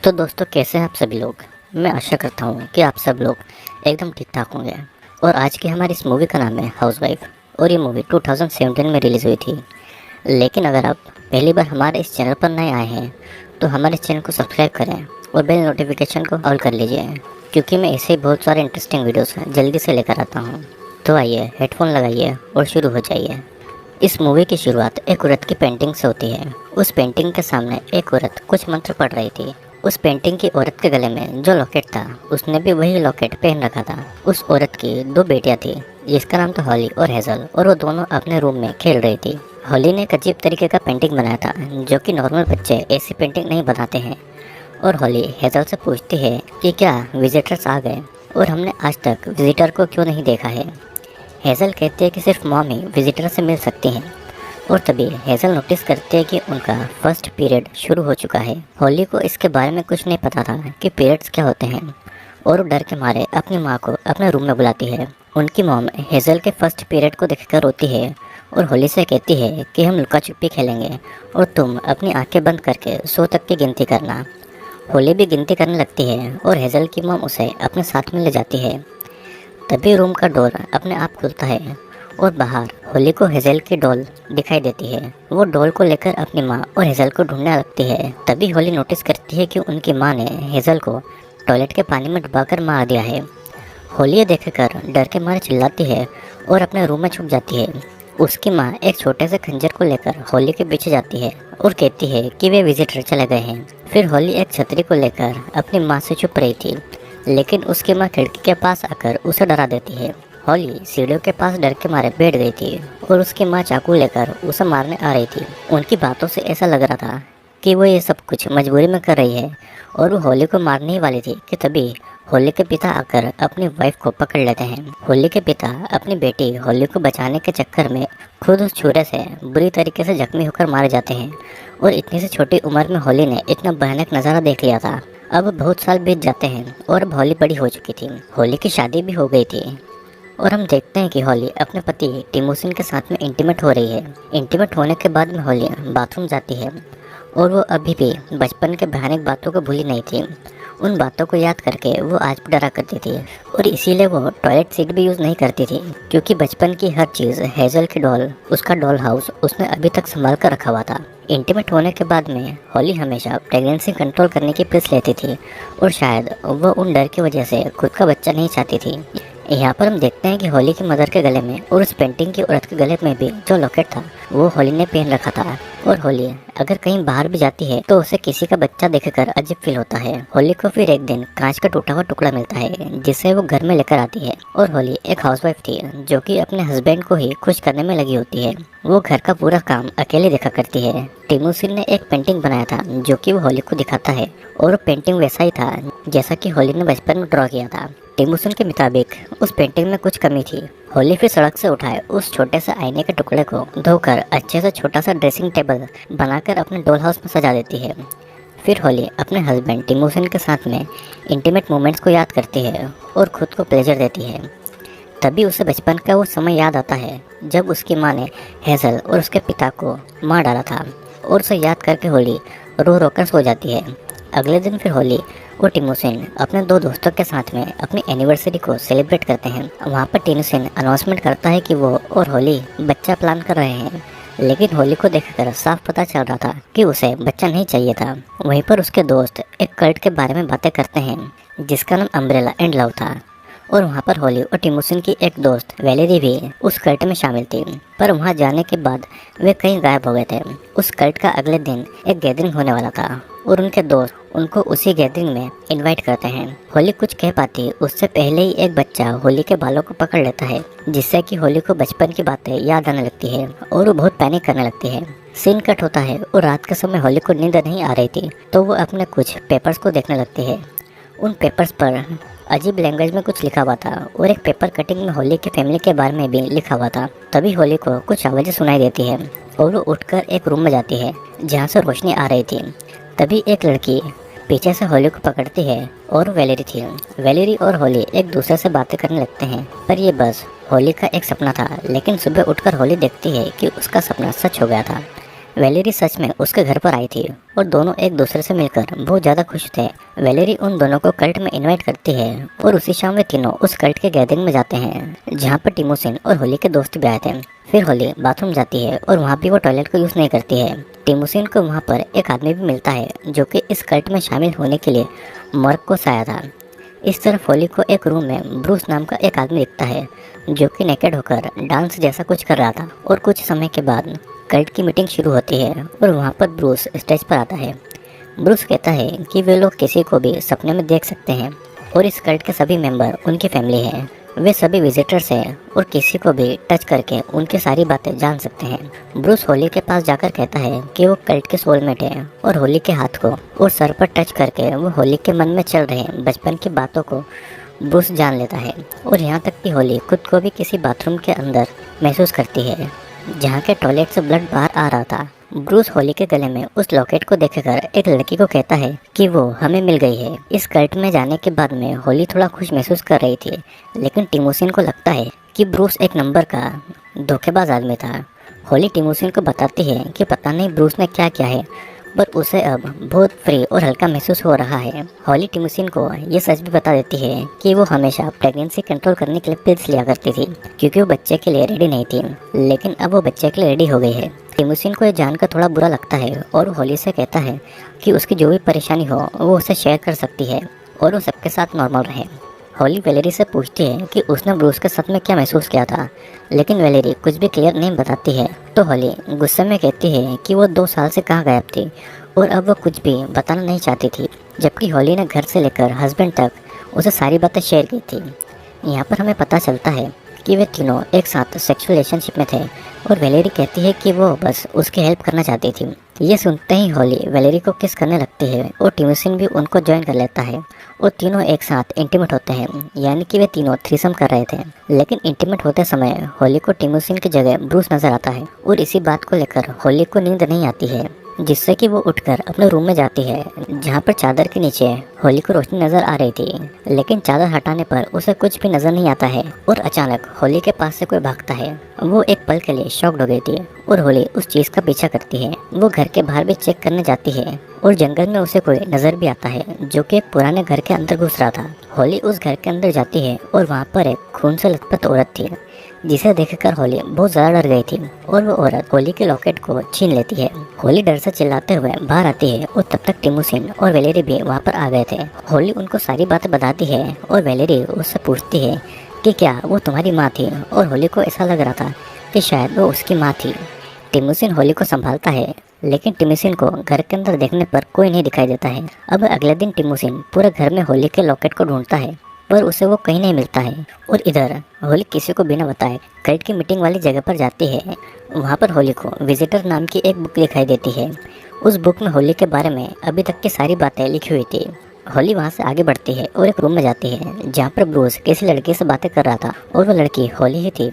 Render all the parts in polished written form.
तो दोस्तों, कैसे हैं आप सभी लोग। मैं आशा करता हूँ कि आप सब लोग एकदम ठीक ठाक होंगे। और आज की हमारी इस मूवी का नाम है हाउसवाइफ। और ये मूवी 2017 में रिलीज़ हुई थी। लेकिन अगर आप पहली बार हमारे इस चैनल पर नए आए हैं तो हमारे इस चैनल को सब्सक्राइब करें और बेल नोटिफिकेशन को ऑल कर लीजिए, क्योंकि मैं ऐसे ही बहुत सारे इंटरेस्टिंग वीडियोस जल्दी से लेकर आता हूँ। तो आइए, हेडफोन लगाइए और शुरू हो जाइए। इस मूवी की शुरुआत एक औरत की पेंटिंग से होती है। उस पेंटिंग के सामने एक औरत कुछ मंत्र पढ़ रही थी। उस पेंटिंग की औरत के गले में जो लॉकेट था, उसने भी वही लॉकेट पहन रखा था। उस औरत की दो बेटियां थी, जिसका नाम था हॉली और हेजल, और वो दोनों अपने रूम में खेल रही थी। हॉली ने एक अजीब तरीके का पेंटिंग बनाया था, जो कि नॉर्मल बच्चे ऐसी पेंटिंग नहीं बनाते हैं। और हॉली हेजल से पूछती है कि क्या विजिटर्स आ गए और हमने आज तक विजिटर को क्यों नहीं देखा है। हेजल कहती है कि सिर्फ मॉम ही विजिटर से मिल सकती हैं। और तभी हेजल नोटिस करती है कि उनका फर्स्ट पीरियड शुरू हो चुका है। हॉली को इसके बारे में कुछ नहीं पता था कि पीरियड्स क्या होते हैं, और वो डर के मारे अपनी माँ को अपने रूम में बुलाती है। उनकी मॉम हेजल के फर्स्ट पीरियड को देखकर रोती है और हॉली से कहती है कि हम लुका छुपी खेलेंगे और तुम अपनी आंखें बंद करके 100 तक की गिनती करना। हॉली भी गिनती करने लगती है और हेजल की मॉम उसे अपने साथ में ले जाती है। तभी रूम का डोर अपने आप खुलता है और बाहर होली को हेजल की डॉल दिखाई देती है। वो डॉल को लेकर अपनी माँ और हेजल को ढूंढने लगती है। तभी होली नोटिस करती है कि उनकी माँ ने हेजल को टॉयलेट के पानी में डुबाकर मार दिया है। होली ये देखकर डर के मारे चिल्लाती है और अपने रूम में छुप जाती है। उसकी माँ एक छोटे से खंजर को लेकर होली के पीछे जाती है और कहती है कि वे विजिटर चले गए हैं। फिर होली एक छतरी को लेकर अपनी माँ से छुप रही थी, लेकिन उसकी माँ खिड़की के पास आकर उसे डरा देती है। हॉली सीढ़ियों के पास डर के मारे बैठ गई थी और उसकी माँ चाकू लेकर उसे मारने आ रही थी। उनकी बातों से ऐसा लग रहा था कि वो ये सब कुछ मजबूरी में कर रही है और वो होली को मारने ही वाली थी कि तभी होली के पिता आकर अपनी वाइफ को पकड़ लेते हैं। होली के पिता अपनी बेटी होली को बचाने के चक्कर में खुद उस छुरे से बुरी तरीके से जख्मी होकर मारे जाते हैं। और इतनी सी छोटी उम्र में होली ने इतना भयानक नज़ारा देख लिया था। अब बहुत साल बीत जाते हैं और अब होली बड़ी हो चुकी थी। होली की शादी भी हो गई थी और हम देखते हैं कि होली अपने पति टिमोसिन के साथ में इंटीमेट हो रही है। इंटीमेट होने के बाद में होली बाथरूम जाती है और वो अभी भी बचपन के भयानक बातों को भूली नहीं थी। उन बातों को याद करके वो आज भी डरा करती थी और इसीलिए वो टॉयलेट सीट भी यूज़ नहीं करती थी, क्योंकि बचपन की हर चीज़ हेजल की डॉल, उसका डॉल हाउस उसने अभी तक संभाल कर रखा हुआ था। इंटीमेट होने के बाद में हॉली हमेशा प्रेगनेंसी कंट्रोल करने की पिल्स लेती थी और शायद वो उन डर की वजह से खुद का बच्चा नहीं चाहती थी। यहाँ पर हम देखते हैं कि होली की मदर के गले में और उस पेंटिंग की औरत के गले में भी जो लॉकेट था वो होली ने पहन रखा था। और होली अगर कहीं बाहर भी जाती है तो उसे किसी का बच्चा देखकर अजीब फील होता है। होली को फिर एक दिन कांच का टूटा हुआ टुकड़ा मिलता है, जिसे वो घर में लेकर आती है। और होली एक हाउसवाइफ थी जो कि अपने हस्बैंड को ही खुश करने में लगी होती है। वो घर का पूरा काम अकेले देखा करती है। टिमोसिन ने एक पेंटिंग बनाया था जो कि वो होली को दिखाता है, और वो पेंटिंग वैसा ही था जैसा कि होली ने बचपन में ड्रॉ किया था। टिमोसिन के मुताबिक उस पेंटिंग में कुछ कमी थी। होली फिर सड़क से उठाए उस छोटे से आईने के टुकड़े को धोकर अच्छे से छोटा सा ड्रेसिंग टेबल बनाकर अपने डॉल हाउस में सजा देती है। फिर होली अपने हस्बैंड टिमोसिन के साथ में इंटीमेट मोमेंट्स को याद करती है और खुद को प्लेजर देती है। तभी उसे बचपन का वो समय याद आता है जब उसकी माँ ने हेजल और उसके पिता को मार डाला था, और उसे याद करके होली रो रो कर सो जाती है। अगले दिन फिर होली और टिमोसिन अपने दो दोस्तों के साथ में अपनी एनिवर्सरी को सेलिब्रेट करते हैं। वहाँ पर टिमोसिन अनाउंसमेंट करता है कि वो और होली बच्चा प्लान कर रहे हैं, लेकिन होली को देखकर साफ पता चल रहा था कि उसे बच्चा नहीं चाहिए था। वहीं पर उसके दोस्त एक कल्ट के बारे में बातें करते हैं जिसका नाम अम्ब्रेला एंड लव था, और वहाँ पर होली और टिमोसिन की एक दोस्त वैलेरी भी उस कल्ट में शामिल थी। पर वहाँ जाने के बाद वे कहीं गायब हो गए थे। उस कल्ट का अगले दिन एक गैदरिंग होने वाला था और उनके दोस्त उनको उसी गैदरिंग में इनवाइट करते हैं। होली कुछ कह पाती उससे पहले ही एक बच्चा होली के बालों को पकड़ लेता है, जिससे कि होली को बचपन की बातें याद आने लगती है और वो बहुत पैनिक करने लगती है। सीन कट होता है और रात के समय होली को नींद नहीं आ रही थी, तो वो अपने कुछ पेपर्स को देखने लगती है। उन पेपर्स पर अजीब लैंग्वेज में कुछ लिखा हुआ था और एक पेपर कटिंग में होली की फैमिली के बारे में भी लिखा हुआ था। तभी होली को कुछ आवाज़ें सुनाई देती है और वो उठकर एक रूम में जाती है जहाँ से रोशनी आ रही थी। तभी एक लड़की पीछे से होली को पकड़ती है और वैलेरी थी। वैलेरी और होली एक दूसरे से बातें करने लगते हैं, पर ये बस होली का एक सपना था। लेकिन सुबह उठकर होली देखती है कि उसका सपना सच हो गया था। वैलेरी सच में उसके घर पर आई थी और दोनों एक दूसरे से मिलकर बहुत ज़्यादा खुश थे। वैलेरी उन दोनों को कल्ट में इनवाइट करती है और उसी शाम वे तीनों उस कल्ट के गैदरिंग में जाते हैं जहाँ पर टिमोसिन और होली के दोस्त भी आए थे। फिर होली बाथरूम जाती है और वहाँ भी वो टॉयलेट को यूज़ नहीं करती है। टिमोसिन को वहाँ पर एक आदमी भी मिलता है जो कि इस कल्ट में शामिल होने के लिए मोरक्को से आया था। इस तरफ होली को एक रूम में ब्रूस नाम का एक आदमी दिखता है जो कि नेकेड होकर डांस जैसा कुछ कर रहा था। और कुछ समय के बाद कल्ट की मीटिंग शुरू होती है और वहाँ पर ब्रूस स्टेज पर आता है। ब्रूस कहता है कि वे लोग किसी को भी सपने में देख सकते हैं और इस कल्ट के सभी मेंबर उनकी फैमिली हैं। वे सभी विजिटर्स हैं और किसी को भी टच करके उनकी सारी बातें जान सकते हैं। ब्रूस होली के पास जाकर कहता है कि वो कल्ट के सोलमेट है और होली के हाथ को और सर पर टच करके वो होली के मन में चल रहे बचपन की बातों को ब्रूस जान लेता है। और यहाँ तक कि होली खुद को भी किसी बाथरूम के अंदर महसूस करती है जहाँ के टॉयलेट से ब्लड बाहर आ रहा था। ब्रूस होली के गले में उस लॉकेट को देखकर एक लड़की को कहता है कि वो हमें मिल गई है। इस कल्ट में जाने के बाद में होली थोड़ा खुश महसूस कर रही थी, लेकिन टिमोसिन को लगता है कि ब्रूस एक नंबर का धोखेबाज आदमी था। होली टिमोसिन को बताती है कि पता नहीं ब्रूस ने क्या किया है, पर उसे अब बहुत फ्री और हल्का महसूस हो रहा है। होली टिमोसिन को ये सच भी बता देती है कि वो हमेशा प्रेगनेंसी कंट्रोल करने के लिए पिल्स लिया करती थी क्योंकि वो बच्चे के लिए रेडी नहीं थी, लेकिन अब वो बच्चे के लिए रेडी हो गई है। टिमोसिन को ये जानकर थोड़ा बुरा लगता है और होली से कहता है कि उसकी जो भी परेशानी हो वो उसे शेयर कर सकती है और वो सबके साथ नॉर्मल रहे। होली वैलेरी से पूछती है कि उसने ब्रूस के साथ में क्या महसूस किया था, लेकिन वैलेरी कुछ भी क्लियर नहीं बताती है। तो होली गुस्से में कहती है कि वो 2 साल से कहाँ गायब थी और अब वो कुछ भी बताना नहीं चाहती थी, जबकि होली ने घर से लेकर हस्बैंड तक उसे सारी बातें शेयर की थी। यहाँ पर हमें पता चलता है कि वे तीनों एक साथ सेक्सुअल रिलेशनशिप में थे और वैलेरी कहती है कि वो बस उसकी हेल्प करना चाहती थी। ये सुनते ही होली वैलेरी को किस करने लगती है और टिमोसिन भी उनको ज्वाइन कर लेता है और तीनों एक साथ इंटीमेट होते हैं, यानी कि वे तीनों थ्रीसम कर रहे थे। लेकिन इंटीमेट होते समय होली को टिमोसिन की जगह ब्रूस नजर आता है और इसी बात को लेकर होली को नींद नहीं आती है, जिससे कि वो उठकर अपने रूम में जाती है जहाँ पर चादर के नीचे होली को रोशनी नजर आ रही थी। लेकिन चादर हटाने पर उसे कुछ भी नजर नहीं आता है और अचानक होली के पास से कोई भागता है। वो एक पल के लिए शॉक्ड हो गई थी और होली उस चीज का पीछा करती है। वो घर के बाहर भी चेक करने जाती है और जंगल में उसे कोई नजर भी आता है जो कि एक पुराने घर के अंदर घुस रहा था। होली उस घर के अंदर जाती है और वहाँ पर एक खून से लथपथ औरत थी जिसे देखकर होली बहुत ज़्यादा डर गई थी और वो औरत होली के लॉकेट को छीन लेती है। होली डर से चिल्लाते हुए बाहर आती है और तब तक टिमोसिन और वैलेरी भी वहाँ पर आ गए थे। होली उनको सारी बातें बताती है और वैलेरी उससे पूछती है कि क्या वो तुम्हारी माँ थी, और होली को ऐसा लग रहा था कि शायद वो उसकी माँ थी। टिमोसिन होली को संभालता है, लेकिन टिमोसिन को घर के अंदर देखने पर कोई नहीं दिखाई देता है। अब अगले दिन टिमोसिन पूरे घर में होली के लॉकेट को ढूंढता है, पर उसे वो कहीं नहीं मिलता है। और इधर होली किसी को बिना बताए कल्ट की मीटिंग वाली जगह पर जाती है। वहाँ पर होली को विजिटर नाम की एक बुक दिखाई देती है। उस बुक में होली के बारे में अभी तक की सारी बातें लिखी हुई थी। होली वहाँ से आगे बढ़ती है और एक रूम में जाती है जहाँ पर ब्रूस किसी लड़की से बातें कर रहा था और वो लड़की होली ही थी।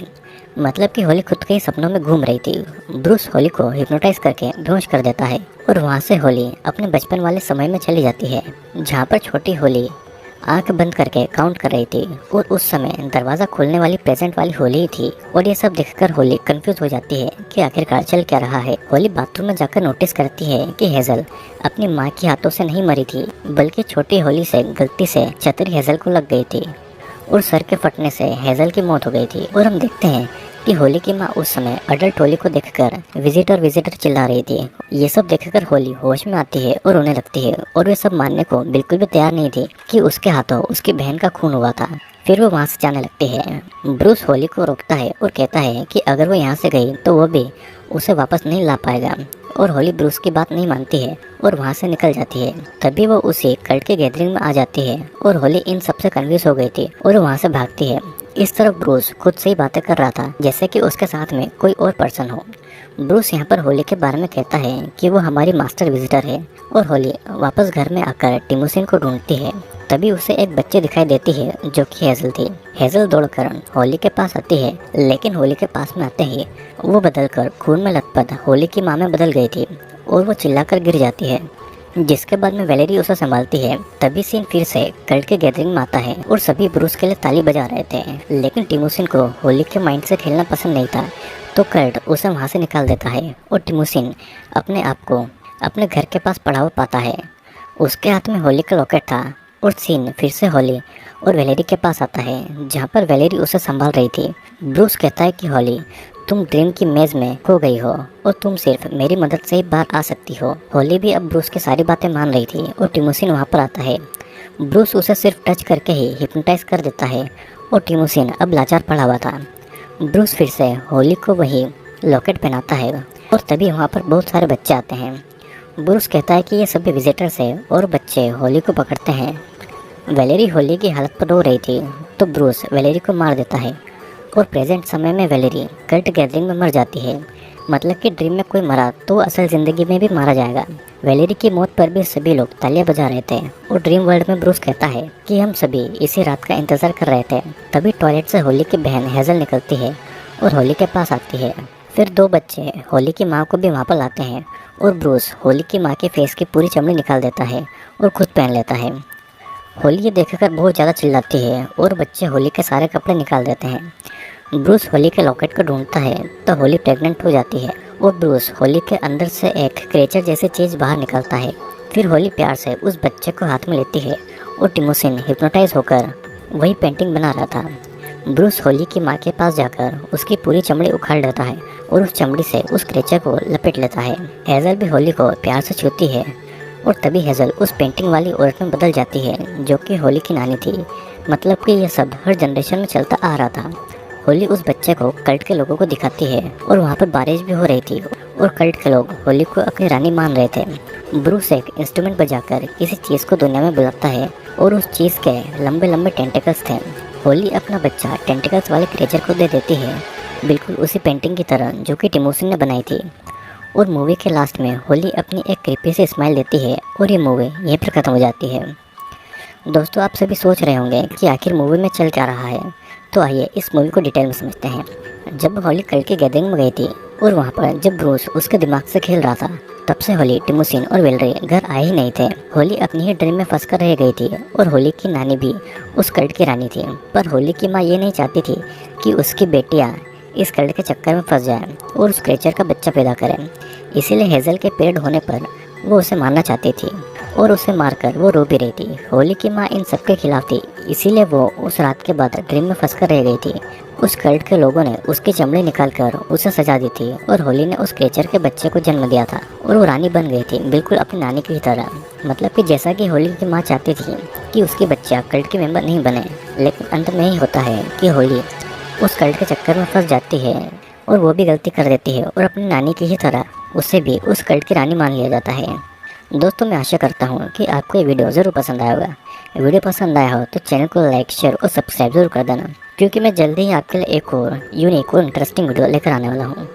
मतलब कि होली खुद के ही सपनों में घूम रही थी। ब्रूस होली को हिप्नोटाइज करके बेहोश कर देता है और वहाँ से होली अपने बचपन वाले समय में चली जाती है जहाँ पर छोटी होली आंख बंद करके काउंट कर रही थी और उस समय दरवाज़ा खोलने वाली प्रेजेंट वाली होली ही थी। और ये सब देखकर होली कंफ्यूज हो जाती है कि आखिरकार चल क्या रहा है। होली बाथरूम में जाकर नोटिस करती है कि हेजल अपनी माँ के हाथों से नहीं मरी थी, बल्कि छोटी होली से गलती से छतरी हेजल को लग गई थी और सर के फटने से हेजल की मौत हो गई थी। और हम देखते हैं कि होली की माँ उस समय अडल्ट होली को देखकर विजिटर चिल्ला रही थी। ये सब देखकर होली होश में आती है और रोने लगती है और वे सब मानने को बिल्कुल भी तैयार नहीं थी कि उसके हाथों उसकी बहन का खून हुआ था। फिर वो वहाँ से जाने लगती है। ब्रूस होली को रोकता है और कहता है कि अगर वो यहाँ से गई तो वो भी उसे वापस नहीं ला पाएगा। और होली ब्रूस की बात नहीं मानती है और वहाँ से निकल जाती है। तभी वो उसी कल्ट के गैदरिंग में आ जाती है और होली इन सबसे कन्फ्यूज हो गई थी और वहाँ से भागती है। इस तरफ ब्रूस खुद से ही बातें कर रहा था जैसे कि उसके साथ में कोई और पर्सन हो। ब्रूस यहाँ पर होली के बारे में कहता है कि वो हमारी मास्टर विजिटर है और होली वापस घर में आकर टिमोसिन को ढूंढती है। तभी उसे एक बच्ची दिखाई देती है जो कि हेजल थी। हेजल दौड़कर होली के पास आती है, लेकिन होली के पास में आते ही वो बदलकर खून में लथपथ होली की माँ में बदल गई थी और वो चिल्लाकर गिर जाती है, जिसके बाद में वैलेरी उसे संभालती है। तभी सीन फिर से कल्ट के गैदरिंग में आता है और सभी ब्रूस के लिए ताली बजा रहे थे, लेकिन टिमोसिन को होली के माइंड से खेलना पसंद नहीं था। तो कर्ट उसे वहाँ से निकाल देता है और टिमोसिन अपने आप को अपने घर के पास पड़ा हुआ पाता है। उसके हाथ में होली का लॉकेट था और सीन फिर से होली और वेलेरी के पास आता है, जहाँ पर वेलेरी उसे संभाल रही थी। ब्रूस कहता है कि होली, तुम ड्रीम की मेज में खो गई हो और तुम सिर्फ मेरी मदद से ही बाहर आ सकती हो। होली भी अब ब्रूस की सारी बातें मान रही थी और टिमोसिन वहाँ पर आता है। ब्रूस उसे सिर्फ टच करके ही हिप्नोटाइज कर देता है और टिमोसिन अब लाचार पड़ा हुआ था। ब्रूस फिर से होली को वही लॉकेट पहनाता है और तभी वहाँ पर बहुत सारे बच्चे आते हैं। ब्रूस कहता है कि ये सभी विजिटर्स है और बच्चे होली को पकड़ते हैं। वेलेरी होली की हालत पर रो रही थी तो ब्रूस वेलेरी को मार देता है और प्रेजेंट समय में वेलेरी कल्ट गैदरिंग में मर जाती है। मतलब कि ड्रीम में कोई मरा तो असल ज़िंदगी में भी मारा जाएगा। वेलेरी की मौत पर भी सभी लोग तालियां बजा रहे थे और ड्रीम वर्ल्ड में ब्रूस कहता है कि हम सभी इसी रात का इंतज़ार कर रहे थे। तभी टॉयलेट से होली की बहन हेज़ल निकलती है और होली के पास आती है। फिर दो बच्चे होली की माँ को भी वहाँ पर लाते हैं और ब्रूस होली की माँ के फेस की पूरी चमड़ी निकाल देता है और खुद पहन लेता है। होली ये देखकर बहुत ज़्यादा चिल्लाती है और बच्चे होली के सारे कपड़े निकाल देते हैं। ब्रूस होली के लॉकेट को ढूंढता है तो होली प्रेग्नेंट हो जाती है और ब्रूस होली के अंदर से एक क्रेचर जैसी चीज़ बाहर निकलता है। फिर होली प्यार से उस बच्चे को हाथ में लेती है और टिमोसिन हिप्नोटाइज होकर वही पेंटिंग बना रहा था। ब्रूस होली की माँ के पास जाकर उसकी पूरी चमड़ी उखाड़ लेता है और उस चमड़ी से उस क्रेचर को लपेट लेता है। हेज़ल भी होली को प्यार से छूती है और तभी हेज़ल उस पेंटिंग वाली औरत में बदल जाती है जो कि होली की नानी थी। मतलब कि यह सब हर जनरेशन में चलता आ रहा था। होली उस बच्चे को कल्ट के लोगों को दिखाती है और वहाँ पर बारिश भी हो रही थी और कल्ट के लोग होली को अपनी रानी मान रहे थे। ब्रूस एक इंस्ट्रूमेंट बजाकर किसी चीज़ को दुनिया में बुलाता है और उस चीज़ के लंबे लंबे टेंटिकल्स थे। होली अपना बच्चा टेंटिकल्स वाले क्रिएचर को दे देती है, बिल्कुल उसी पेंटिंग की तरह जो कि टिमोसिन ने बनाई थी। और मूवी के लास्ट में होली अपनी एक क्रीपी से स्माइल देती है और ये मूवी यहीं पर ख़त्म हो जाती है। दोस्तों, आप सभी सोच रहे होंगे कि आखिर मूवी में चल क्या रहा है, तो आइए इस मूवी को डिटेल में समझते हैं। जब होली कल्ट की गैदरिंग में गई थी और वहाँ पर जब ब्रूस उसके दिमाग से खेल रहा था, तब से होली, टिमोसिन और वेलेरी घर आए ही नहीं थे। होली अपनी ही ड्रीम में फंस कर रह गई थी और होली की नानी भी उस कल्ट की रानी थी। पर होली की माँ ये नहीं चाहती थी कि उसकी बेटियाँ इस कल्ट के चक्कर में फंस जाए और उस क्रेचर का बच्चा पैदा करें। इसीलिए हेज़ल के पेड़ होने पर वो उसे मारना चाहती थी और उसे मारकर वो रो भी रही थी। होली की माँ इन सब के खिलाफ थी, इसीलिए वो उस रात के बाद ड्रीम में फंस कर रह गई थी। उस कल्ट के लोगों ने उसकी चमड़ी निकालकर उसे सजा दी थी और होली ने उस क्रेचर के बच्चे को जन्म दिया था और वो रानी बन गई थी, बिल्कुल अपनी नानी की तरह। मतलब कि जैसा कि होली की माँ चाहती थी कि उसकी बच्चा कल्ट के मेंबर नहीं बने, लेकिन अंत में ही होता है कि होली उस कल्ट के चक्कर में फंस जाती है और वो भी गलती कर देती है और अपनी नानी की ही तरह उसे भी उस कल्ट की रानी मान लिया जाता है। दोस्तों, मैं आशा करता हूँ कि आपको ये वीडियो ज़रूर पसंद आया होगा। वीडियो पसंद आया हो तो चैनल को लाइक, शेयर और सब्सक्राइब जरूर कर देना, क्योंकि मैं जल्दी ही आपके लिए एक और यूनिक और इंटरेस्टिंग वीडियो लेकर आने वाला हूँ।